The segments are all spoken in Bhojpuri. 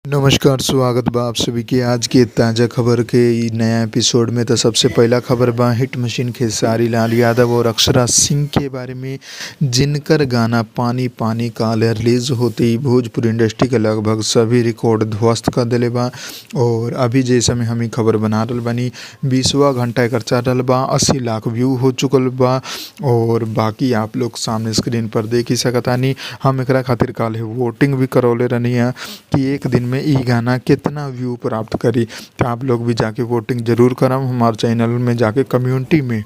नमस्कार, स्वागत बा आप सभी के आज के ताज़ा खबर के इ नया एपिसोड में। तो सबसे पहला खबर बा हिट मशीन खेसारी लाल यादव और अक्षरा सिंह के बारे में, जिनकर गाना पानी पानी काल रिलीज होते ही भोजपुरी इंडस्ट्री के लगभग सभी रिकॉर्ड ध्वस्त कर दिले बा। और अभी जैसे में हम खबर बना रहा बानी, 20वां घंटा एकर चल रहा बा, 80 लाख व्यू हो चुकल बा। और बाकी आप लोग सामने स्क्रीन पर देख ही सकतानी। हम एकरा खातिर काल वोटिंग भी करौले रहनी है कि एक दिन में ई गाना कितना व्यू प्राप्त करी। तो आप लोग भी जाके वोटिंग जरूर करम हमारे चैनल में जाके कम्युनिटी में।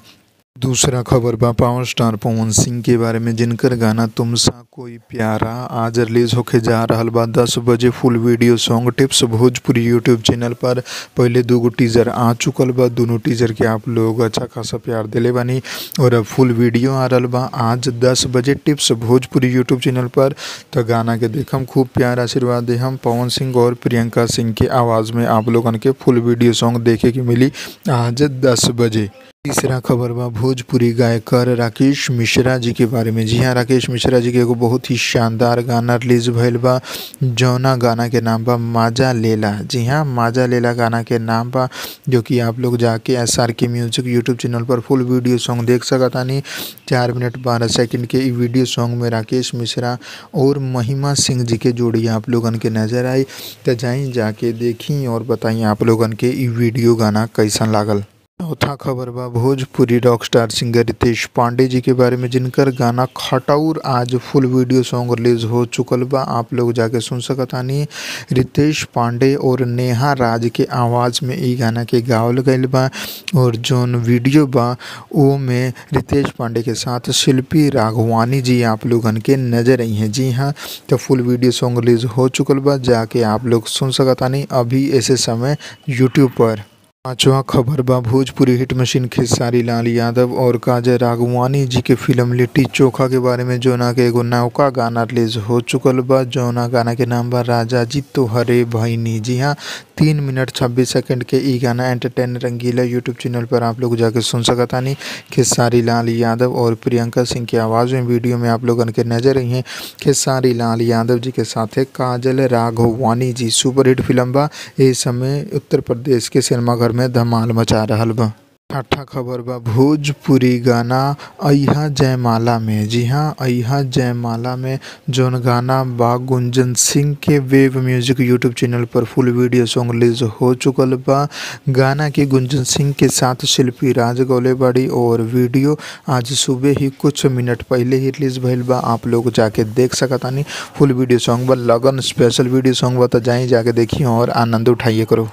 दूसरा खबर बा पावर स्टार पवन सिंह के बारे में, जिनकर गाना तुमसा कोई प्यारा आज रिलीज होके जा रहा बा 10 बजे। Full video song Tips Bhojpuri YouTube channel पर पहले 2 टीजर आ चुकल बा। दोनों टीजर के आप लोग अच्छा खासा प्यार दिले बानी और अब फुल वीडियो आ रहा बा आज 10 बजे टिप्स भोजपुरी यूट्यूब चैनल पर। तो गाना के देखम खूब प्यार आशीर्वाद दे हम पवन सिंह और प्रियंका सिंह के आवाज़ में आप लोगन के फुल वीडियो सॉन्ग देखे के मिली आज 10 बजे। तीसरा खबर बा भोजपुरी गायकर राकेश मिश्रा जी के बारे में। जी हाँ, राकेश मिश्रा जी के एगो बहुत ही शानदार गाना रिलीज भइल बा, जौना गाना के नाम बा माजा लेला। जी हाँ, माजा लेला गाना के नाम बा, जो कि आप लोग जाके SRK म्यूजिक यूट्यूब चैनल पर फुल वीडियो सॉन्ग देख सकतानी। 4 मिनट 12 सेकंड के वीडियो सॉन्ग में राकेश मिश्रा और महिमा सिंह जी के जोड़ी आप लोगन के नजर आई। तो जाई जाके देखी और बताई आप लोगन के ई वीडियो गाना कैसा लागल। चौथा खबर बा Bhojpuri rock star singer Ritesh Pandey ji के बारे में, जिनकर गाना खटौर आज फुल वीडियो सॉन्ग रिलीज हो चुकल बा। आप लोग जाके सुन सकतानी। रितेश पांडे और नेहा राज के आवाज़ में ई गाना के गावल गईल बा। और जोन वीडियो बा वो में रितेश पांडे के साथ शिल्पी राघवानी जी आप लोगन के नजर आई हैं। जी हाँ, तो फुल वीडियो सॉन्ग रिलीज हो चुकल बा, जाके आप लोग सुन सकतानी अभी ऐसे समय यूट्यूब पर। पांचवा खबर बा भोजपुरी हिट मशीन खेसारी लाल यादव और काजल राघवानी जी के फिल्म लिट्टी चोखा के बारे में, जौना के एगो नौका गाना रिलीज हो चुकल बा। जौना गाना के नाम बा राजा जी तोहरे भईनी। जी हाँ, 3 मिनट 26 सेकंड के ई गाना एंटरटेन रंगीला यूट्यूब चैनल पर आप लोग जाके सुन सकतानी। खेसारी लाल यादव और प्रियंका सिंह की आवाज़ में वीडियो में आप लोगन के नजर आई हैं। खेसारी लाल यादव जी के साथ काजल राघवानी जी। सुपरहिट फिल्म बा, इस समय उत्तर प्रदेश के सिनेमा घर में धमाल मचा रहल बा। छठा खबर बा भोजपुरी गाना अइहा जयमाला में। जी हाँ, अइहा जयमाला में जौन गाना बा गुंजन सिंह के वेव म्यूजिक यूट्यूब चैनल पर फुल वीडियो सॉन्ग रिलीज हो चुकल बा। गाना के गुंजन सिंह के साथ शिल्पी राज गौले बाड़ी और वीडियो आज सुबह ही कुछ मिनट पहले ही रिलीज भइल बा। आप लोग जाके देख सकतानी। फुल वीडियो सॉन्ग बा, लगन स्पेशल वीडियो सॉन्ग बा, तो जाई जाके देखिए और आनंद उठाइए करो।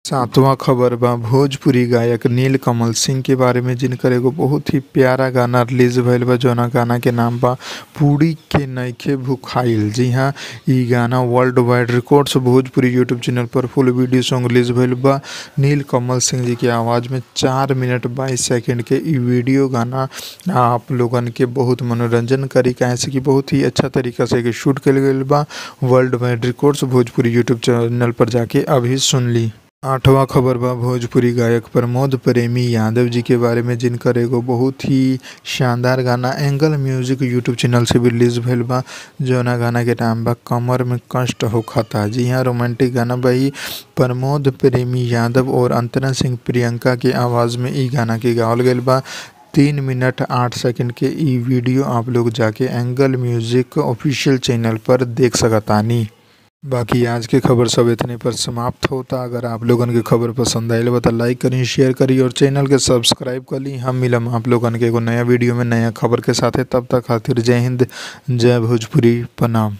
सातवां खबर बा भोजपुरी गायक नीलकमल सिंह के बारे में, जिनकर एगो बहुत ही प्यारा गाना रिलीज भइल बा, जौना गाना के नाम बा पूड़ी के नइखे भुखाइल। जी हाँ, ई गाना world wide records Bhojpuri YouTube channel पर फुल वीडियो सॉन्ग रिलीज भइल बा। नीलकमल सिंह जी की आवाज़ में 4 मिनट 22 सेकंड के ई वीडियो गाना आप लोगन के बहुत मनोरंजन करी, काहे से कि बहुत ही अच्छा तरीका से शूट कल गईल बा। World wide records Bhojpuri YouTube channel पर जाके अभी सुन ली। आठवां खबर बा भोजपुरी गायक प्रमोद प्रेमी यादव जी के बारे में, जिनकर एगो बहुत ही शानदार गाना एंगल म्यूजिक यूट्यूब चैनल से भी रिलीज भइल बा। जौना गाना के नाम बा कमर में कष्ट होखता। जी हाँ, रोमांटिक गाना बा ई। प्रमोद प्रेमी यादव और अंतरा सिंह प्रियंका के आवाज़ में ई गाना के गावल गईल बा। 3 मिनट 8 सेकंड के ई वीडियो आप लोग जाके एंगल म्यूजिक ऑफिशियल चैनल पर देख सकतानी। बाकी आज के खबर सब इतने पर समाप्त होता। अगर आप लोगन के खबर पसंद आयल बा तो लाइक करी, शेयर करी और चैनल के सब्सक्राइब कर ली। हम मिलम आप लोगन के एगो नया वीडियो में नया खबर के साथ। तब तक खातिर जय हिंद, जय भोजपुरी, प्रणाम।